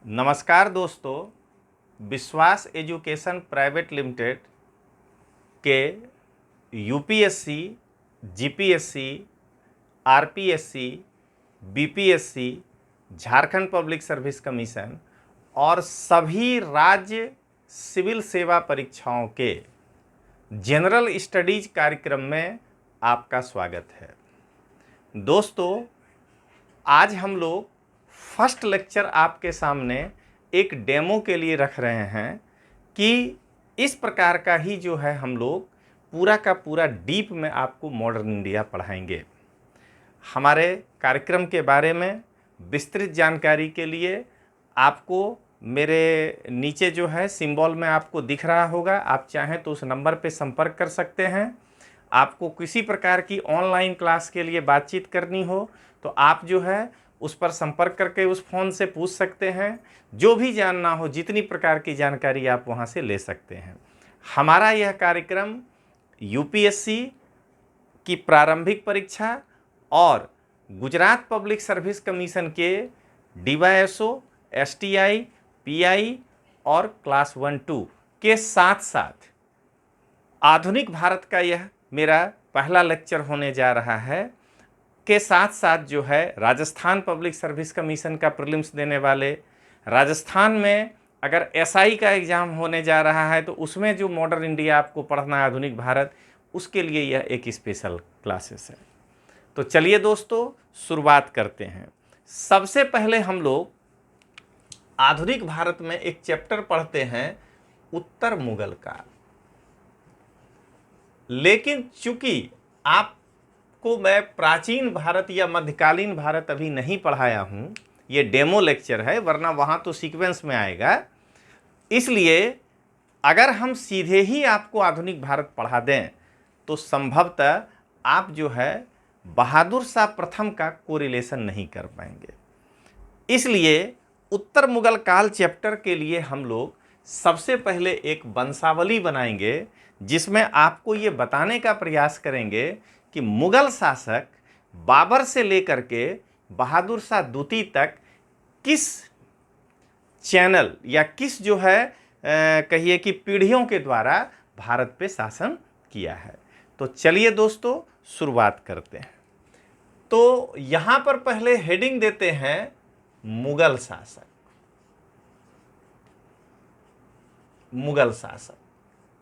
नमस्कार दोस्तों, विश्वास एजुकेशन प्राइवेट लिमिटेड के UPSC, GPSC, RPSC, BPSC, Jharkhand public service commission और सभी राज्य सिविल सेवा परीक्षाओं के जनरल स्टडीज कार्यक्रम में आपका स्वागत है। दोस्तों, आज हम लोग फर्स्ट लेक्चर आपके सामने एक डेमो के लिए रख रहे हैं कि इस प्रकार का ही जो है हम लोग पूरा का पूरा डीप में आपको मॉडर्न इंडिया पढ़ाएंगे। हमारे कार्यक्रम के बारे में विस्तृत जानकारी के लिए आपको मेरे नीचे जो है सिंबल में आपको दिख रहा होगा, आप चाहें तो उस नंबर पे संपर्क कर सकते हैं। आपको किसी प्रकार की ऑनलाइन क्लास के लिए बातचीत करनी हो तो आप जो है उस पर संपर्क करके उस फ़ोन से पूछ सकते हैं। जो भी जानना हो, जितनी प्रकार की जानकारी आप वहाँ से ले सकते हैं। हमारा यह कार्यक्रम यूपीएससी की प्रारंभिक परीक्षा और गुजरात पब्लिक सर्विस कमीशन के डीवाईएसओ, एसटीआई, पीआई और क्लास 1-2 के साथ साथ आधुनिक भारत का यह मेरा पहला लेक्चर होने जा रहा है के साथ साथ जो है राजस्थान पब्लिक सर्विस कमीशन का प्रीलिम्स देने वाले, राजस्थान में अगर एसआई का एग्ज़ाम होने जा रहा है तो उसमें जो मॉडर्न इंडिया आपको पढ़ना है, आधुनिक भारत, उसके लिए यह एक स्पेशल क्लासेस है। तो चलिए दोस्तों, शुरुआत करते हैं। सबसे पहले हम लोग आधुनिक भारत में एक चैप्टर पढ़ते हैं, उत्तर मुगल काल। लेकिन चूंकि आप को मैं प्राचीन भारत या मध्यकालीन भारत अभी नहीं पढ़ाया हूं, ये डेमो लेक्चर है, वरना वहां तो सीक्वेंस में आएगा। इसलिए अगर हम सीधे ही आपको आधुनिक भारत पढ़ा दें तो संभवतः आप जो है बहादुर शाह प्रथम का कोरिलेशन नहीं कर पाएंगे। इसलिए उत्तर मुगल काल चैप्टर के लिए हम लोग सबसे पहले एक वंशावली बनाएंगे जिसमें आपको ये बताने का प्रयास करेंगे कि मुगल शासक बाबर से लेकर के बहादुर शाह द्वितीय तक किस चैनल या किस जो है कहिए कि पीढ़ियों के द्वारा भारत पे शासन किया है। तो चलिए दोस्तों, शुरुआत करते हैं। तो यहां पर पहले हेडिंग देते हैं मुगल शासक। मुगल शासक,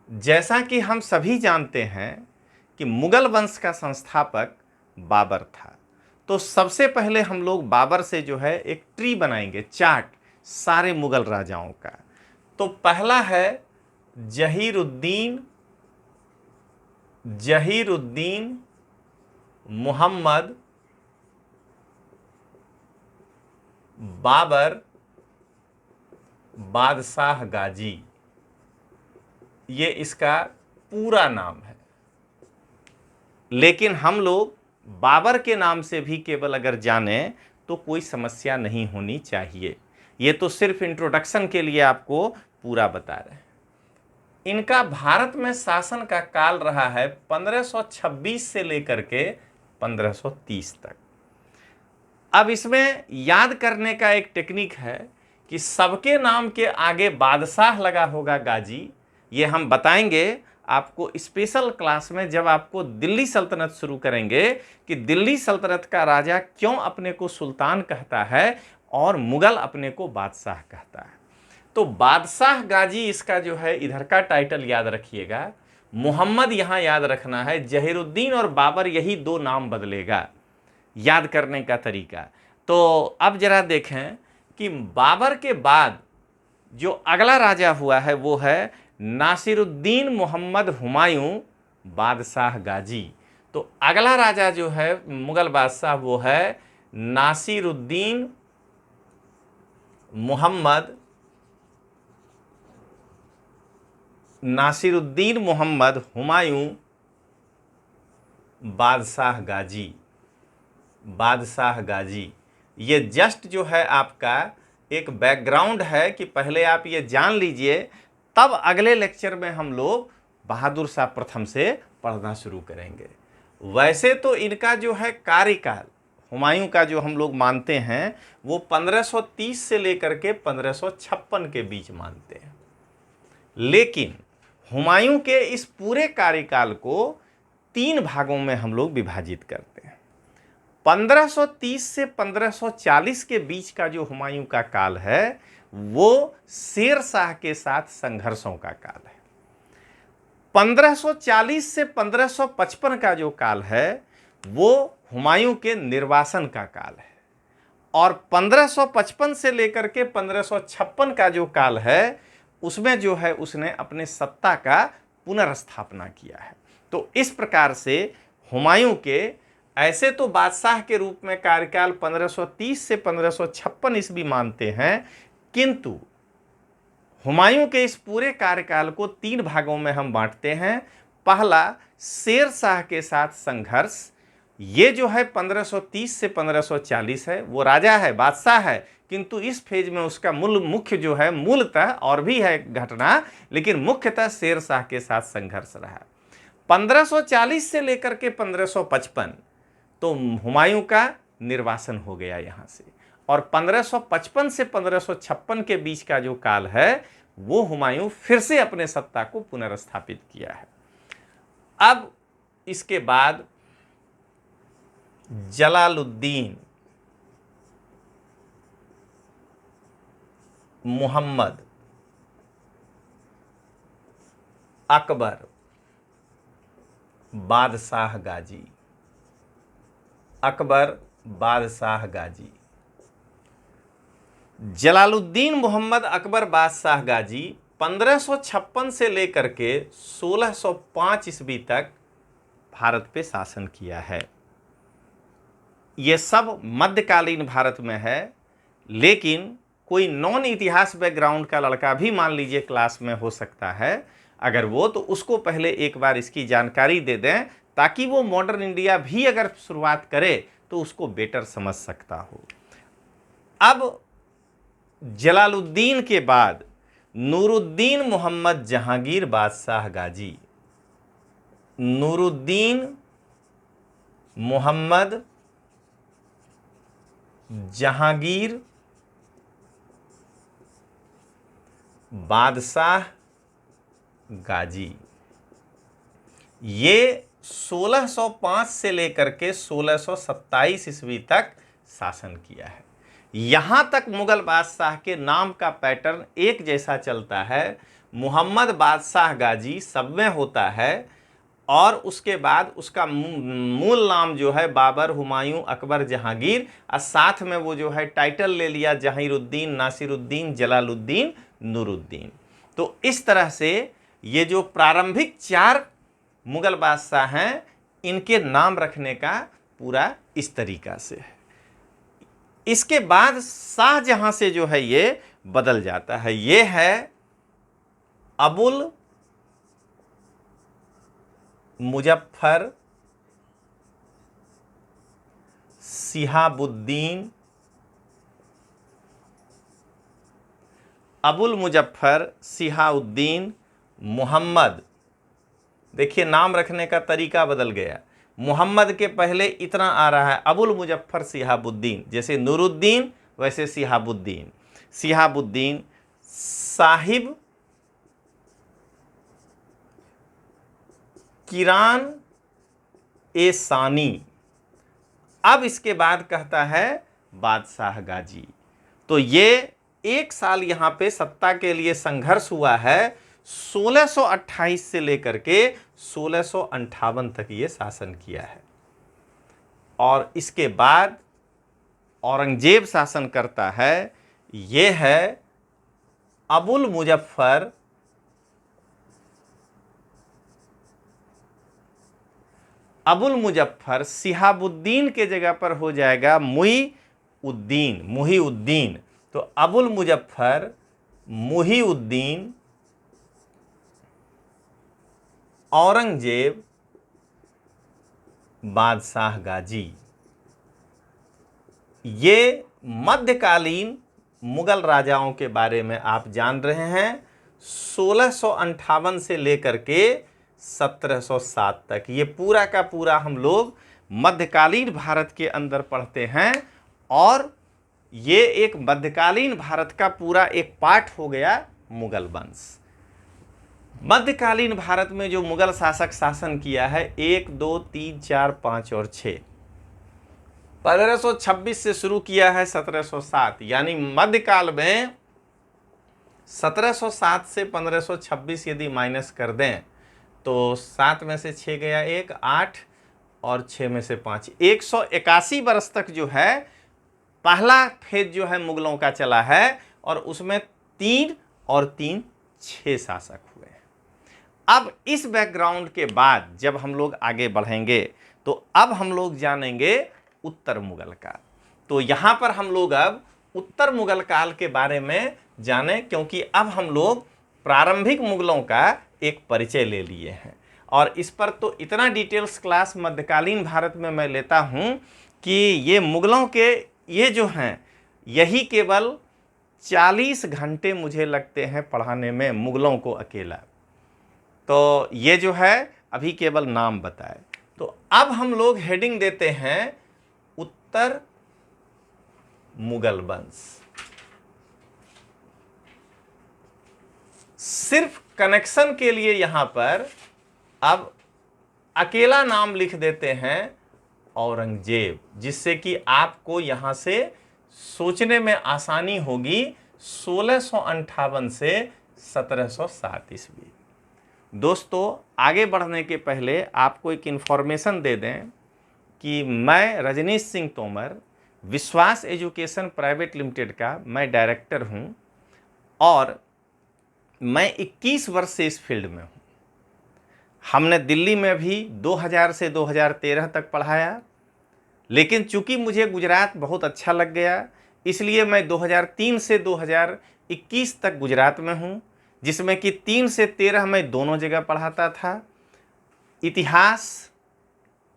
जैसा कि हम सभी जानते हैं कि मुगल वंश का संस्थापक बाबर था। तो सबसे पहले हम लोग बाबर से जो है एक ट्री बनाएंगे, चार्ट सारे मुगल राजाओं का। तो पहला है जहीरुद्दीन मोहम्मद बाबर बादशाह गाजी, ये इसका पूरा नाम है। लेकिन हम लोग बाबर के नाम से भी केवल अगर जानें तो कोई समस्या नहीं होनी चाहिए। ये तो सिर्फ इंट्रोडक्शन के लिए आपको पूरा बता रहे हैं। इनका भारत में शासन का काल रहा है 1526 से लेकर के 1530 तक। अब इसमें याद करने का एक टेक्निक है कि सबके नाम के आगे बादशाह लगा होगा गाजी। ये हम बताएंगे आपको स्पेशल क्लास में, जब आपको दिल्ली सल्तनत शुरू करेंगे कि दिल्ली सल्तनत का राजा क्यों अपने को सुल्तान कहता है और मुगल अपने को बादशाह कहता है। तो बादशाह गाजी इसका जो है इधर का टाइटल याद रखिएगा। मोहम्मद यहां याद रखना है, जहीरुद्दीन और बाबर यही दो नाम बदलेगा, याद करने का तरीका। तो अब जरा देखें कि बाबर के बाद जो अगला राजा हुआ है वो है नासिरुद्दीन मोहम्मद हुमायूं बादशाह गाजी। तो अगला राजा जो है मुगल बादशाह वो है नासिरुद्दीन मोहम्मद हुमायूं बादशाह गाजी। ये जस्ट जो है आपका एक बैकग्राउंड है कि पहले आप ये जान लीजिए, तब अगले लेक्चर में हम लोग बहादुर शाह प्रथम से पढ़ना शुरू करेंगे। वैसे तो इनका जो है कार्यकाल हुमायूं का जो हम लोग मानते हैं वो 1530 से लेकर के 1556 के बीच मानते हैं। लेकिन हुमायूं के इस पूरे कार्यकाल को 3 भागों में हम लोग विभाजित करते हैं। 1530 से 1540 के बीच का जो हुमायूं का काल है वो शेर शाह के साथ संघर्षों का काल है। 1540 से 1555 का जो काल है वो हुमायूं के निर्वासन का काल है, और 1555 से लेकर के 1556 का जो काल है उसमें जो है उसने अपने सत्ता का पुनर्स्थापना किया है। तो इस प्रकार से हुमायूं के ऐसे तो बादशाह के रूप में कार्यकाल 1530 से 1556 ईस्वी मानते हैं, किंतु हुमायूं के इस पूरे कार्यकाल को 3 भागों में हम बांटते हैं। पहला, शेर शाह के साथ संघर्ष, ये जो है 1530 से 1540 है, वो राजा है, बादशाह है, किंतु इस फेज में उसका मुख्य जो है, मूलतः और भी है घटना, लेकिन मुख्यतः शेर शाह के साथ संघर्ष रहा। 1540 से लेकर के 1555 तो हुमायूं का निर्वासन हो गया यहाँ से, और 1555 से 1556 के बीच का जो काल है वो हुमायूं फिर से अपने सत्ता को पुनर्स्थापित किया है। अब इसके बाद जलालुद्दीन मुहम्मद अकबर बादशाह गाजी, अकबर बादशाह गाजी। जलालुद्दीन मुहम्मद अकबर बादशाह गाजी 1556 से लेकर के 1605 ईस्वी तक भारत पे शासन किया है। ये सब मध्यकालीन भारत में है, लेकिन कोई नॉन इतिहास बैकग्राउंड का लड़का भी मान लीजिए क्लास में हो सकता है, अगर वो, तो उसको पहले एक बार इसकी जानकारी दे दें ताकि वो मॉडर्न इंडिया भी अगर शुरुआत करे तो उसको बेटर समझ सकता हो। अब जलालुद्दीन के बाद नूरुद्दीन मोहम्मद जहांगीर बादशाह गाजी, नूरुद्दीन मोहम्मद जहांगीर बादशाह गाजी, ये 1605 से लेकर के 1627 ईस्वी तक शासन किया है। यहाँ तक मुगल बादशाह के नाम का पैटर्न एक जैसा चलता है। मुहम्मद बादशाह गाजी सब में होता है, और उसके बाद उसका मूल नाम जो है बाबर, हुमायूं, अकबर, जहांगीर, और साथ में वो जो है टाइटल ले लिया जहीरुद्दीन, नासिरुद्दीन, जलालुद्दीन, नूरुद्दीन। तो इस तरह से ये जो प्रारंभिक 4 मुगल बादशाह हैं, इनके नाम रखने का पूरा इस तरीका से है। इसके बाद शाहजहां से जो है ये बदल जाता है। ये है अबुल मुजफ्फर सिहाबुद्दीन, अबुल मुजफ्फर सिहाउद्दीन मुहम्मद। देखिए नाम रखने का तरीका बदल गया। मुहम्मद के पहले इतना आ रहा है अबुल मुजफ्फर सिहाबुद्दीन, जैसे नूरुद्दीन वैसे सिहाबुद्दीन। सिहाबुद्दीन साहिब किरान ए सानी। अब इसके बाद कहता है बादशाह गाजी। तो ये 1 साल यहाँ पे सत्ता के लिए संघर्ष हुआ है। 1628 से लेकर के 1658 तक ये शासन किया है, और इसके बाद औरंगजेब शासन करता है। ये है अबुल मुजफ्फर सिहाबुद्दीन के जगह पर हो जाएगा मुहीउद्दीन। तो अबुल मुजफ्फर मुहीउद्दीन औरंगजेब बादशाह गाजी। ये मध्यकालीन मुगल राजाओं के बारे में आप जान रहे हैं। 1658 से लेकर के 1707 तक ये पूरा का पूरा हम लोग मध्यकालीन भारत के अंदर पढ़ते हैं और ये एक मध्यकालीन भारत का पूरा एक पार्ट हो गया मुगल वंश। मध्यकालीन भारत में जो मुगल शासक शासन किया है 1, 2, 3, 4, 5 और 6, 1526 से शुरू किया है 1707, यानी मध्यकाल में 1707 से 1526 यदि माइनस कर दें तो 7 में से 6 गया 1, 8 और 6 में से 5, 181 वर्ष तक जो है पहला फेज जो है मुगलों का चला है और उसमें 3 और 3 6 शासक हुए। अब इस बैकग्राउंड के बाद जब हम लोग आगे बढ़ेंगे तो अब हम लोग जानेंगे उत्तर मुगल काल। तो यहां पर हम लोग अब उत्तर मुगल काल के बारे में जाने, क्योंकि अब हम लोग प्रारंभिक मुगलों का एक परिचय ले लिए हैं और इस पर तो इतना डिटेल्स क्लास मध्यकालीन भारत में मैं लेता हूं कि ये मुगलों के ये जो हैं यही केवल 40 घंटे मुझे लगते हैं पढ़ाने में मुगलों को अकेला। तो ये जो है अभी केवल नाम बताए। तो अब हम लोग हेडिंग देते हैं उत्तर मुगल वंश। सिर्फ कनेक्शन के लिए यहां पर अब अकेला नाम लिख देते हैं औरंगजेब, जिससे कि आपको यहां से सोचने में आसानी होगी। 1658 से 1707 ईस्वी। दोस्तों आगे बढ़ने के पहले आपको एक इन्फॉर्मेशन दे दें कि मैं रजनीश सिंह तोमर विश्वास एजुकेशन प्राइवेट लिमिटेड का मैं डायरेक्टर हूं और मैं 21 वर्ष से इस फील्ड में हूं। हमने दिल्ली में भी 2000 से 2013 तक पढ़ाया, लेकिन चूंकि मुझे गुजरात बहुत अच्छा लग गया इसलिए मैं 2003 से 2021 तक गुजरात में हूं, जिसमें कि 3 से 13 मैं दोनों जगह पढ़ाता था। इतिहास,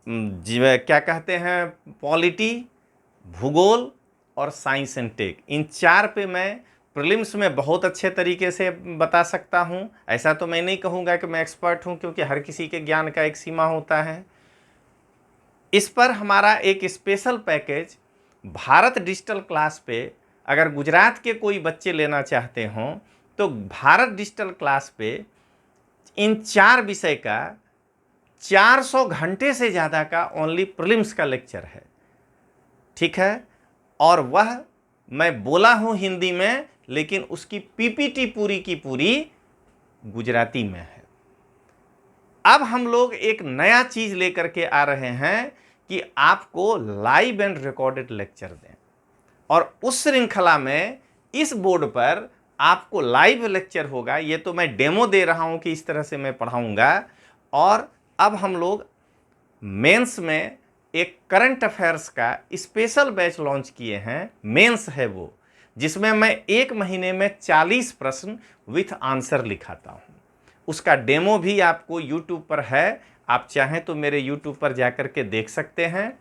क्या कहते हैं, पॉलिटी, भूगोल और साइंस एंड टेक, इन 4 पे मैं प्रीलिम्स में बहुत अच्छे तरीके से बता सकता हूं। ऐसा तो मैं नहीं कहूँगा कि मैं एक्सपर्ट हूं, क्योंकि हर किसी के ज्ञान का एक सीमा होता है। इस पर हमारा एक special package Bharat digital class पे अगर गुजरात के कोई बच्चे लेना चाहते हों तो भारत डिजिटल क्लास पे इन 4 विषय का 400 घंटे से ज़्यादा का ओनली प्रीलिम्स का लेक्चर है, ठीक है। और वह मैं बोला हूँ हिंदी में, लेकिन उसकी पीपीटी पूरी की पूरी गुजराती में है। अब हम लोग एक नया चीज लेकर के आ रहे हैं कि आपको लाइव एंड रिकॉर्डेड लेक्चर दें, और उस श्रृंखला में इस बोर्ड पर आपको लाइव लेक्चर होगा। ये तो मैं डेमो दे रहा हूं कि इस तरह से मैं पढ़ाऊंगा। और अब हम लोग मेंस में एक करंट अफेयर्स का स्पेशल बैच लॉन्च किए हैं, मेंस है वो, जिसमें मैं 1 महीने में 40 प्रश्न विथ आंसर लिखाता हूं। उसका डेमो भी आपको YouTube पर है, आप चाहें तो मेरे YouTube पर जाकर के देख सकते हैं।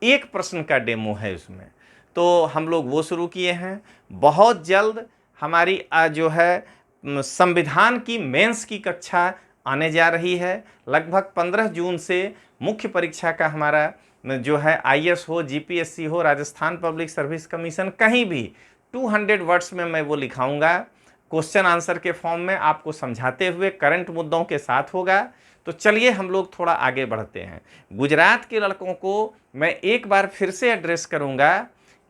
1 प्रश्न का डेमो है उसमें। तो हम लोग वो शुरू किए हैं। बहुत जल्द हमारी जो है संविधान की मेंस की कक्षा आने जा रही है। लगभग 15 जून से मुख्य परीक्षा का हमारा जो है IAS हो, GPSC हो, राजस्थान पब्लिक सर्विस कमीशन, कहीं भी 200 वर्ड्स में मैं वो लिखाऊंगा। क्वेश्चन आंसर के फॉर्म में आपको समझाते हुए करंट मुद्दों के साथ होगा। तो चलिए हम लोग थोड़ा आगे बढ़ते हैं। गुजरात के लड़कों को मैं एक बार फिर से एड्रेस करूंगा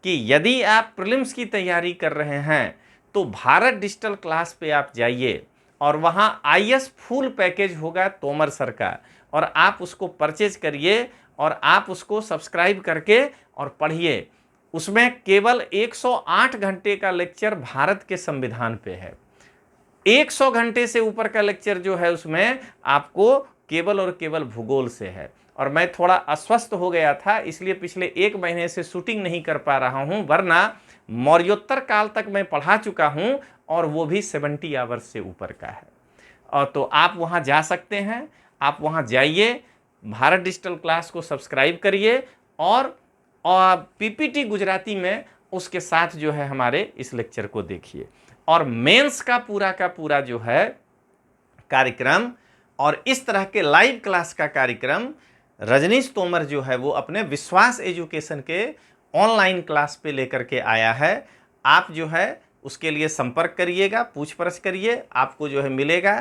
कि यदि आप प्रीलिम्स की तैयारी कर रहे हैं तो भारत डिजिटल क्लास पे आप जाइए और वहाँ IAS फुल पैकेज होगा तोमर सर का, और आप उसको परचेज करिए और आप उसको सब्सक्राइब करके और पढ़िए। उसमें केवल 108 घंटे का लेक्चर भारत के संविधान पे है। 100 घंटे से ऊपर का लेक्चर जो है उसमें आपको केवल और केवल भूगोल से है। और मैं थोड़ा अस्वस्थ हो गया था, इसलिए पिछले 1 महीने से शूटिंग नहीं कर पा रहा हूं, वरना मौर्योत्तर काल तक मैं पढ़ा चुका हूं और वो भी 70 आवर्स से ऊपर का है। और तो आप वहां जा सकते हैं, आप वहां जाइए, भारत डिजिटल क्लास को सब्सक्राइब करिए और PPT गुजराती में उसके साथ जो है हमारे इस लेक्चर को देखिए। और मेंस का पूरा जो है कार्यक्रम और इस तरह के लाइव क्लास का कार्यक्रम रजनीश तोमर जो है वो अपने विश्वास एजुकेशन के ऑनलाइन क्लास पे लेकर के आया है। आप जो है उसके लिए संपर्क करिएगा, पूछ परछ करिए, आपको जो है मिलेगा।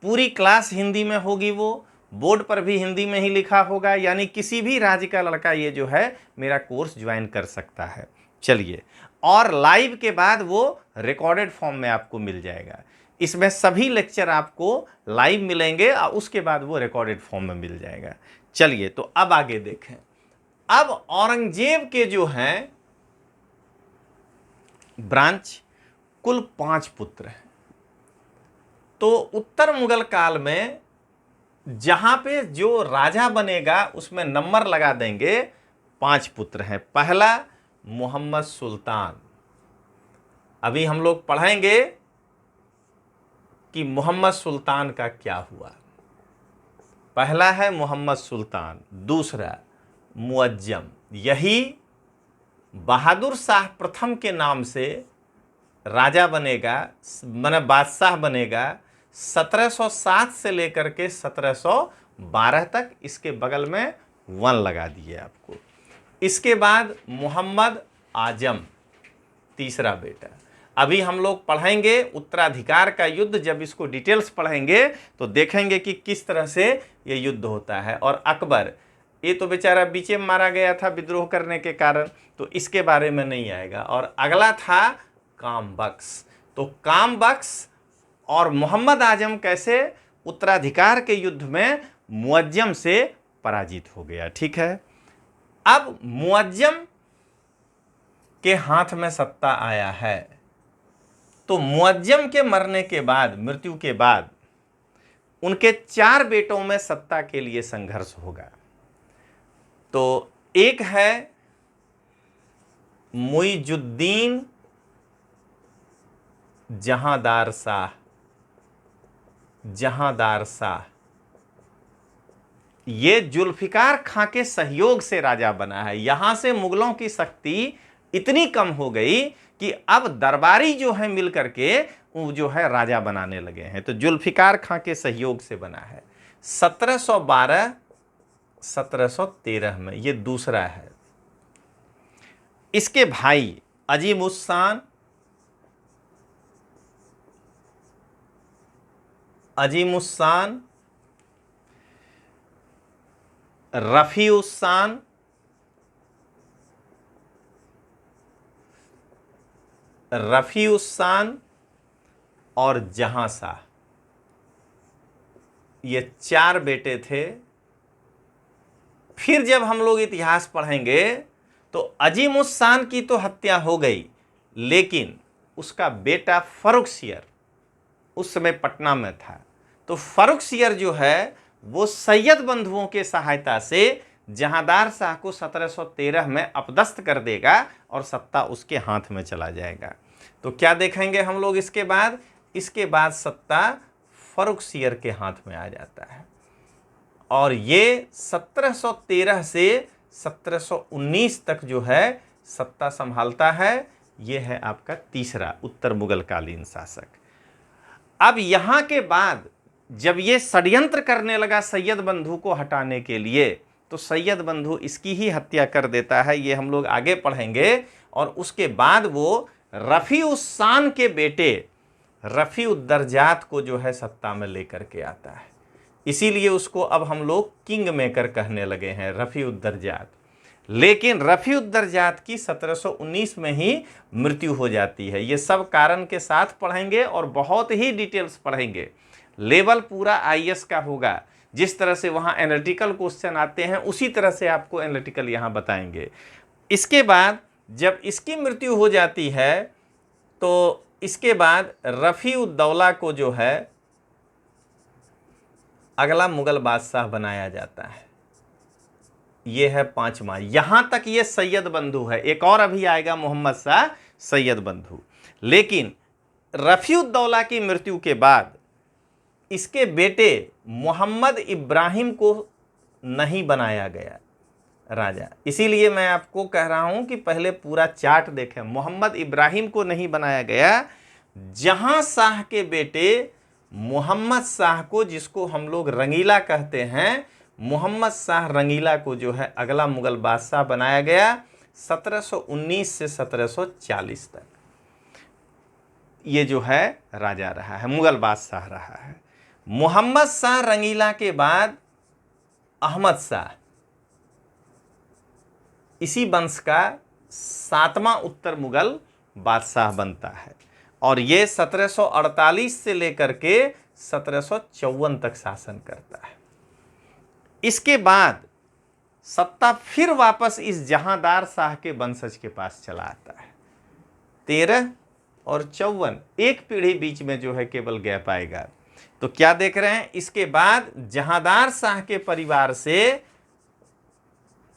पूरी क्लास हिंदी में होगी, वो बोर्ड पर भी हिंदी में ही लिखा होगा, यानी किसी भी राज्य का लड़का ये जो है मेरा कोर्स ज्वाइन कर सकता है। चलिए, और लाइव के बाद वो रिकॉर्डेड फॉर्म में आपको मिल जाएगा। इसमें सभी लेक्चर आपको लाइव मिलेंगे और उसके बाद वो रिकॉर्डेड फॉर्म में मिल जाएगा। चलिए, तो अब आगे देखें। अब औरंगजेब के जो हैं ब्रांच कुल 5 पुत्र हैं। तो उत्तर मुगल काल में जहां पे जो राजा बनेगा उसमें नंबर लगा देंगे, 5 पुत्र हैं। पहला मोहम्मद सुल्तान। अभी हम लोग पढ़ेंगे कि मोहम्मद सुल्तान का क्या हुआ। पहला है मोहम्मद सुल्तान। दूसरा मुअज्जम, यही बहादुर शाह प्रथम के नाम से राजा बनेगा, माने बादशाह बनेगा 1707 से लेकर के 1712 तक। इसके बगल में 1 लगा दिए आपको। इसके बाद मोहम्मद आजम, तीसरा बेटा। अभी हम लोग पढ़ेंगे उत्तराधिकार का युद्ध। जब इसको डिटेल्स पढ़ेंगे तो देखेंगे कि किस तरह से ये युद्ध होता है। और अकबर, ये तो बेचारा बीचे में मारा गया था विद्रोह करने के कारण, तो इसके बारे में नहीं आएगा। और अगला था कामबख्श। तो कामबख्श और मोहम्मद आजम कैसे उत्तराधिकार के युद्ध में मुअज्जम से पराजित हो गया। ठीक है, अब मुअज्जम के हाथ में सत्ता आया है। तो मुअज्जम के मरने के बाद, मृत्यु के बाद, उनके 4 बेटों में सत्ता के लिए संघर्ष होगा। तो एक है मुइजुद्दीन जहांदार शाह। ये जुल्फिकार खां के सहयोग से राजा बना है। यहां से मुगलों की शक्ति इतनी कम हो गई कि अब दरबारी जो है मिल करके वो जो है राजा बनाने लगे हैं। तो जुल्फिकार खां के सहयोग से बना है 1712 1713 में। ये दूसरा है। इसके भाई अजीमुस्सान, रफीउस्सान और जहांशाह, ये 4 बेटे थे। फिर जब हम लोग इतिहास पढ़ेंगे तो अजीमुस्सान की तो हत्या हो गई, लेकिन उसका बेटा फर्रुखसियर उस समय पटना में था। तो फर्रुखसियर जो है वो सैयद बंधुओं के सहायता से जहांदार शाह को 1713 में अपदस्थ कर देगा और सत्ता उसके हाथ में चला जाएगा। तो क्या देखेंगे हम लोग इसके बाद? इसके बाद सत्ता फर्रुखसियर के हाथ में आ जाता है और ये 1713 से 1719 तक जो है सत्ता संभालता है। ये है आपका तीसरा उत्तर मुगल कालीन शासक। अब यहां के बाद जब ये षड्यंत्र करने लगा सैयद बंधु को हटाने के लिए, तो सैयद बंधु इसकी ही हत्या कर देता है। ये हम लोग आगे पढ़ेंगे। और उसके बाद वो रफीउस्सान के बेटे रफीउद्दर्जात को जो है सत्ता में लेकर के आता है। इसीलिए उसको अब हम लोग किंग मेकर कहने लगे हैं, रफीउद्दर्जात। लेकिन रफीउद्दर्जात की 1719 में ही मृत्यु हो जाती है। ये सब कारण के साथ पढ़ेंगे और बहुत ही डिटेल्स पढ़ेंगे। लेवल पूरा आईएएस का होगा। जिस तरह से वहाँ एनालिटिकल क्वेश्चन आते हैं उसी तरह से आपको एनालिटिकल यहाँ बताएंगे। इसके बाद जब इसकी मृत्यु हो जाती है तो इसके बाद रफीउद्दौला को जो है अगला मुगल बादशाह बनाया जाता है। ये है 5वां। यहां तक ये सैयद बंधु है। एक और अभी आएगा मोहम्मद शाह सैयद बंधु। लेकिन रफीउद्दौला की मृत्यु के बाद इसके बेटे मोहम्मद इब्राहिम को नहीं बनाया गया राजा। इसीलिए मैं आपको कह रहा हूं कि पहले पूरा चार्ट देखें। मोहम्मद इब्राहिम को नहीं बनाया गया। जहां शाह के बेटे मोहम्मद शाह को, जिसको हम लोग रंगीला कहते हैं, मोहम्मद शाह रंगीला को जो है अगला मुगल बादशाह बनाया गया 1719 से 1740 तक। ये जो है राजा रहा है, मुगल बादशाह रहा है। मोहम्मद शाह रंगीला के बाद अहमद शाह इसी वंश का 7वां उत्तर मुगल बादशाह बनता है और ये 1748 से लेकर के 1754 तक शासन करता है। इसके बाद सत्ता फिर वापस इस जहांदार शाह के वंशज के पास चला आता है। 13 और 54 एक पीढ़ी बीच में जो है केवल गैप आएगा। तो क्या देख रहे हैं, इसके बाद जहांदार शाह के परिवार से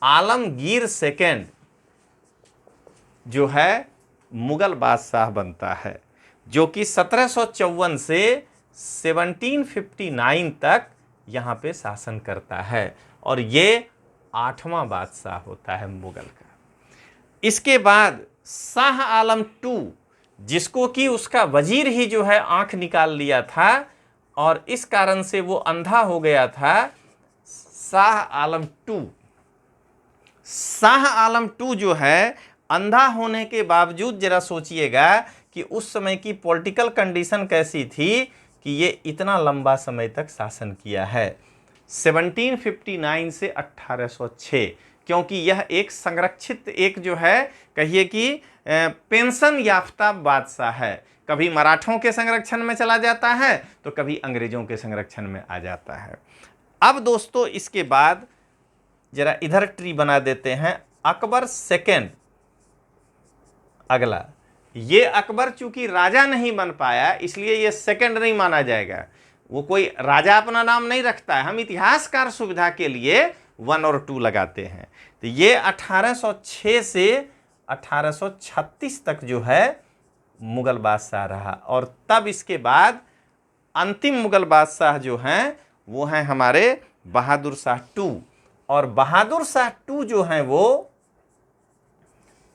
आलमगीर सेकंड जो है मुगल बादशाह बनता है, जो कि 1754 से 1759 तक यहाँ पे शासन करता है और ये 8वां बादशाह होता है मुगल का। इसके बाद शाह आलम टू, जिसको कि उसका वजीर ही जो है आंख निकाल लिया था और इस कारण से वो अंधा हो गया था, शाह आलम टू। शाह आलम टू जो है अंधा होने के बावजूद, जरा सोचिएगा कि उस समय की पॉलिटिकल कंडीशन कैसी थी कि ये इतना लंबा समय तक शासन किया है, 1759 से 1806, क्योंकि यह एक संरक्षित, एक जो है कहिए कि पेंशन याफ्ता बादशाह है। कभी मराठों के संरक्षण में चला जाता है तो कभी अंग्रेजों के संरक्षण में आ जाता है। अब दोस्तों इसके बाद जरा इधर ट्री बना देते हैं, अकबर सेकेंड अगला। ये अकबर चूंकि राजा नहीं बन पाया इसलिए ये सेकंड नहीं माना जाएगा, वो कोई राजा अपना नाम नहीं रखता है, हम इतिहासकार सुविधा के लिए 1 और 2 लगाते हैं। तो ये 1806 से 1836 तक जो है मुगल बादशाह रहा और तब इसके बाद अंतिम मुगल बादशाह जो हैं वो हैं हमारे बहादुर शाह टू। और बहादुर शाह टू जो हैं वो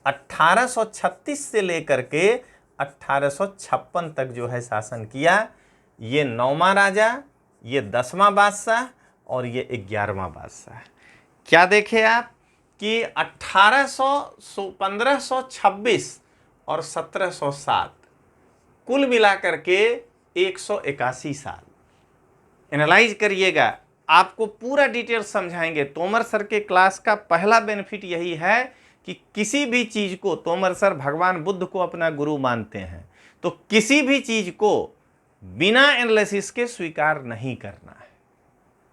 1836 से लेकर के 1856 तक जो है शासन किया। ये 9वां राजा, ये 10वां बादशाह और ये 11वां बादशाह। क्या देखे आप कि 1526 और 1707 कुल मिलाकर के 181 साल। एनालाइज करिएगा, आपको पूरा डिटेल समझाएंगे। तोमर सर के क्लास का पहला बेनिफिट यही है कि किसी भी चीज को, तोमर सर भगवान बुद्ध को अपना गुरु मानते हैं, तो किसी भी चीज को बिना एनालिसिस के स्वीकार नहीं करना है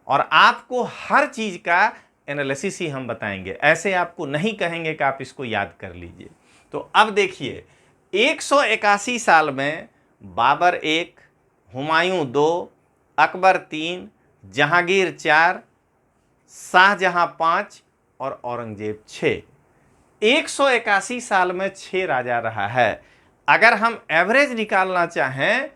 और आपको हर चीज का एनालिसिस ही हम बताएंगे, ऐसे आपको नहीं कहेंगे कि आप इसको याद कर लीजिए। तो अब देखिए 181 साल में बाबर 1, हुमायूं 2, अकबर 3, जहांगीर 4, शाहजहां 5 और औरंगजेब 6। 181 साल में 6 राजा रहा है। अगर हम एवरेज निकालना चाहें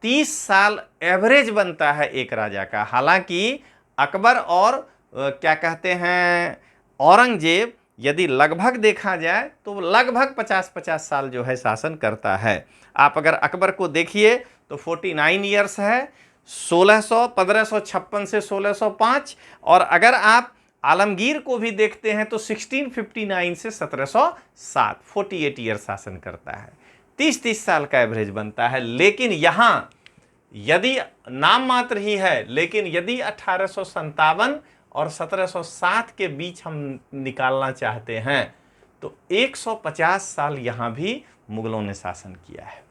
30 साल एवरेज बनता है एक राजा का। हालांकि अकबर और क्या कहते हैं औरंगजेब यदि लगभग देखा जाए तो लगभग 50-50 साल जो है शासन करता है। आप अगर अकबर को देखिए तो 49 ईयर्स है, 1556 से 1605। और अगर आप आलमगीर को भी देखते हैं तो 1659 से 1707, 48 ईयर शासन करता है। 30-30 साल का एवरेज बनता है। लेकिन यहां यदि नाम मात्र ही है, लेकिन यदि 1857 और 1707 के बीच हम निकालना चाहते हैं तो 150 साल यहां भी मुगलों ने शासन किया है।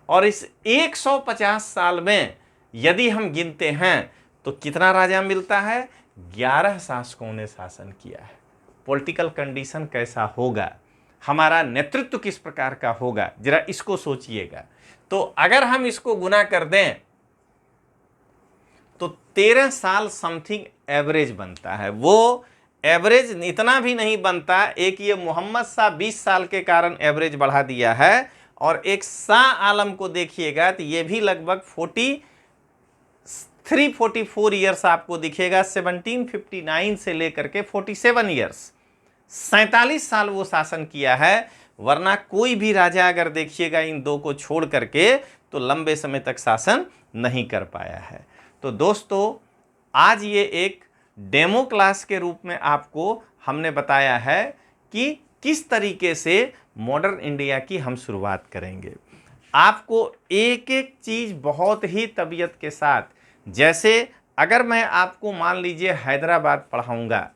और इस 150 साल में यदि हम गिनते हैं तो कितना राजा मिलता है? 11 शासकों ने शासन किया है। पॉलिटिकल कंडीशन कैसा होगा, हमारा नेतृत्व किस प्रकार का होगा, जरा इसको सोचिएगा। तो अगर हम इसको गुना कर दें तो 13 साल समथिंग एवरेज बनता है। वो एवरेज इतना भी नहीं बनता, एक ये मोहम्मद शाह 20 साल के कारण एवरेज बढ़ा दिया है, और एक शाह आलम को देखिएगा तो ये भी लगभग 43-44 ईयर्स आपको दिखेगा, 1759 से लेकर के 47 ईयर्स, 47 साल वो शासन किया है। वरना कोई भी राजा अगर देखिएगा इन दो को छोड़ करके तो लंबे समय तक शासन नहीं कर पाया है। तो दोस्तों आज ये एक डेमो क्लास के रूप में आपको हमने बताया है कि किस तरीके से मॉडर्न इंडिया की हम शुरुआत करेंगे। आपको एक एक चीज़ बहुत ही तबीयत के साथ, जैसे अगर मैं आपको मान लीजिए हैदराबाद पढ़ाऊँगा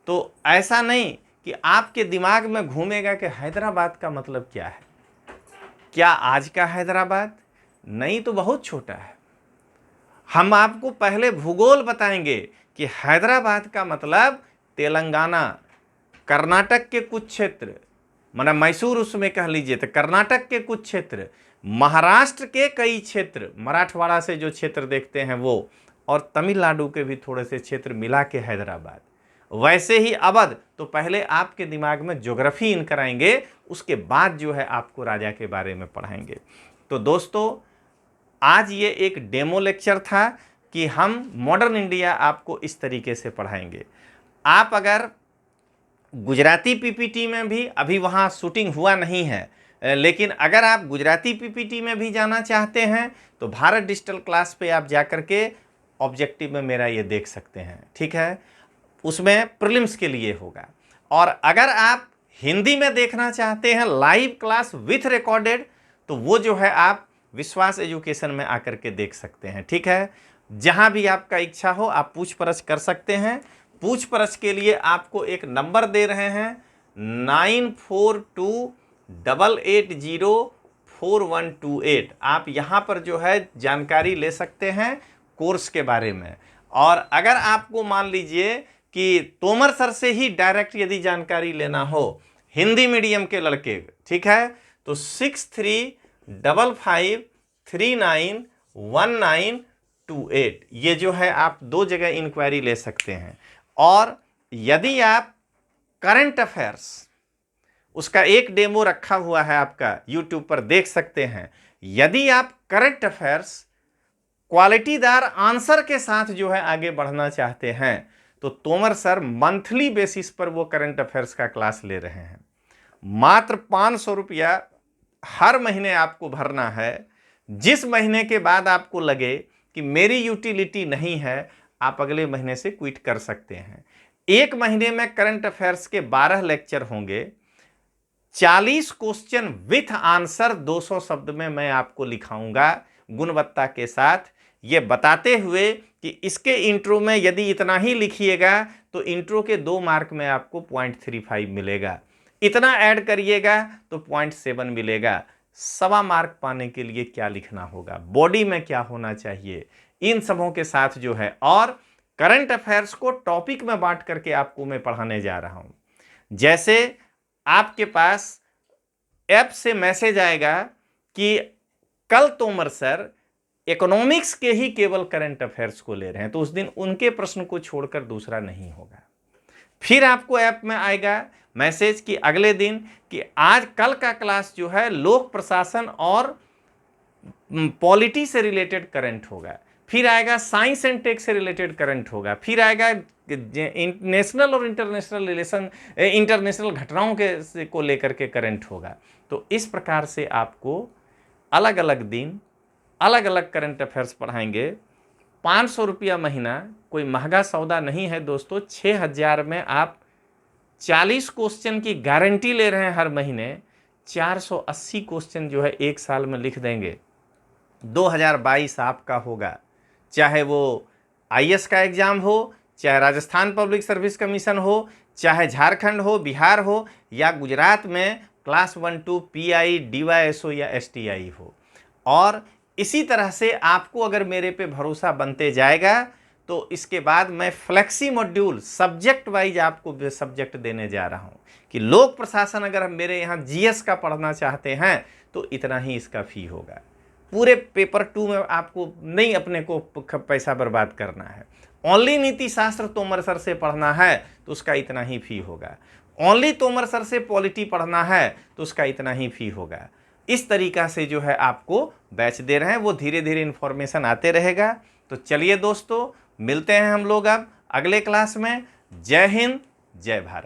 तो ऐसा नहीं कि आपके दिमाग में घूमेगा कि हैदराबाद का मतलब क्या है, क्या आज का हैदराबाद? नहीं, तो बहुत छोटा है। हम आपको पहले भूगोल बताएंगे कि हैदराबाद का मतलब तेलंगाना, कर्नाटक के कुछ क्षेत्र, माना मैसूर उसमें कह लीजिए तो कर्नाटक के कुछ क्षेत्र, महाराष्ट्र के कई क्षेत्र, मराठवाड़ा से जो क्षेत्र देखते हैं वो, और तमिलनाडु के भी थोड़े से क्षेत्र मिला के हैदराबाद। वैसे ही अवध, तो पहले आपके दिमाग में ज्योग्राफी इन कराएंगे, उसके बाद जो है आपको राजा के बारे में पढ़ाएंगे। तो दोस्तों, आज ये एक डेमो लेक्चर था कि हम मॉडर्न इंडिया आपको इस तरीके से पढ़ाएंगे। आप अगर गुजराती पीपीटी में भी, अभी वहाँ शूटिंग हुआ नहीं है, लेकिन अगर आप गुजराती पीपीटी में भी जाना चाहते हैं तो भारत डिजिटल क्लास पे आप जाकर के ऑब्जेक्टिव में मेरा ये देख सकते हैं, ठीक है। उसमें प्रीलिम्स के लिए होगा। और अगर आप हिंदी में देखना चाहते हैं लाइव क्लास विथ रिकॉर्डेड, तो वो जो है आप विश्वास एजुकेशन में आकर के देख सकते हैं, ठीक है। जहां भी आपका इच्छा हो आप पूछ परछ कर सकते हैं। पूछ परछ के लिए आपको एक नंबर दे रहे हैं 9428804128। आप यहां पर जो है जानकारी ले सकते हैं कोर्स के बारे में। और अगर आपको मान लीजिए कि तोमर सर से ही डायरेक्ट यदि जानकारी लेना हो, हिंदी मीडियम के लड़के, ठीक है, तो 6355391928 ये जो है आप दो जगह इंक्वायरी ले सकते हैं। और यदि आप करंट अफेयर्स, उसका एक डेमो रखा हुआ है आपका यूट्यूब पर, देख सकते हैं। यदि आप करंट अफेयर्स क्वालिटीदार आंसर के साथ जो है आगे बढ़ना चाहते हैं तो तोमर सर मंथली बेसिस पर वो करंट अफेयर्स का क्लास ले रहे हैं। मात्र 500 रुपया हर महीने आपको भरना है। जिस महीने के बाद आपको लगे कि मेरी यूटिलिटी नहीं है, आप अगले महीने से क्विट कर सकते हैं। एक महीने में करंट अफेयर्स के 12 लेक्चर होंगे, 40 क्वेश्चन विथ आंसर 200 शब्द में मैं आपको लिखाऊंगा गुणवत्ता के साथ, ये बताते हुए कि इसके इंट्रो में यदि इतना ही लिखिएगा तो इंट्रो के 2 मार्क में आपको 0.35 मिलेगा, इतना ऐड करिएगा तो 0.7 मिलेगा। 1.25 मार्क पाने के लिए क्या लिखना होगा, बॉडी में क्या होना चाहिए, इन सबों के साथ जो है। और करंट अफेयर्स को टॉपिक में बांट करके आपको मैं पढ़ाने जा रहा हूं। जैसे आपके पास ऐप से मैसेज आएगा कि कल तोमर सर इकोनॉमिक्स के ही केवल करंट अफेयर्स को ले रहे हैं, तो उस दिन उनके प्रश्न को छोड़कर दूसरा नहीं होगा। फिर आपको ऐप में आएगा मैसेज कि अगले दिन कि आज कल का क्लास जो है लोक प्रशासन और पॉलिटी से रिलेटेड करंट होगा। फिर आएगा साइंस एंड टेक से रिलेटेड करंट होगा। फिर आएगा नेशनल और इंटरनेशनल रिलेशन, इंटरनेशनल घटनाओं के को लेकर के करंट होगा। तो इस प्रकार से आपको अलग अलग दिन अलग अलग करंट अफेयर्स पढ़ाएंगे। 500 रुपया महीना कोई महंगा सौदा नहीं है दोस्तों। 6000 में आप 40 क्वेश्चन की गारंटी ले रहे हैं हर महीने। 480 क्वेश्चन जो है एक साल में लिख देंगे। 2022 आपका होगा, चाहे वो आईएएस का एग्जाम हो, चाहे राजस्थान पब्लिक सर्विस कमीशन हो, चाहे झारखंड हो, बिहार हो, या गुजरात में क्लास 1-2 पीआई, डीवाईएसओ या एसटीआई हो। और इसी तरह से आपको अगर मेरे पे भरोसा बनते जाएगा तो इसके बाद मैं फ्लेक्सी मॉड्यूल सब्जेक्ट वाइज आपको सब्जेक्ट देने जा रहा हूं कि लोक प्रशासन अगर हम मेरे यहाँ जीएस का पढ़ना चाहते हैं तो इतना ही इसका फी होगा। पूरे पेपर 2 में आपको नहीं अपने को पैसा बर्बाद करना है। ओनली नीति शास्त्र तोमर सर से पढ़ना है तो उसका इतना ही फी होगा। ओनली तोमर सर से पॉलिटी पढ़ना है तो उसका इतना ही फी होगा। इस तरीका से जो है आपको बैच दे रहे हैं, वो धीरे धीरे इन्फॉर्मेशन आते रहेगा। तो चलिए दोस्तों, मिलते हैं हम लोग अब अगले क्लास में। जय हिंद, जय भारत।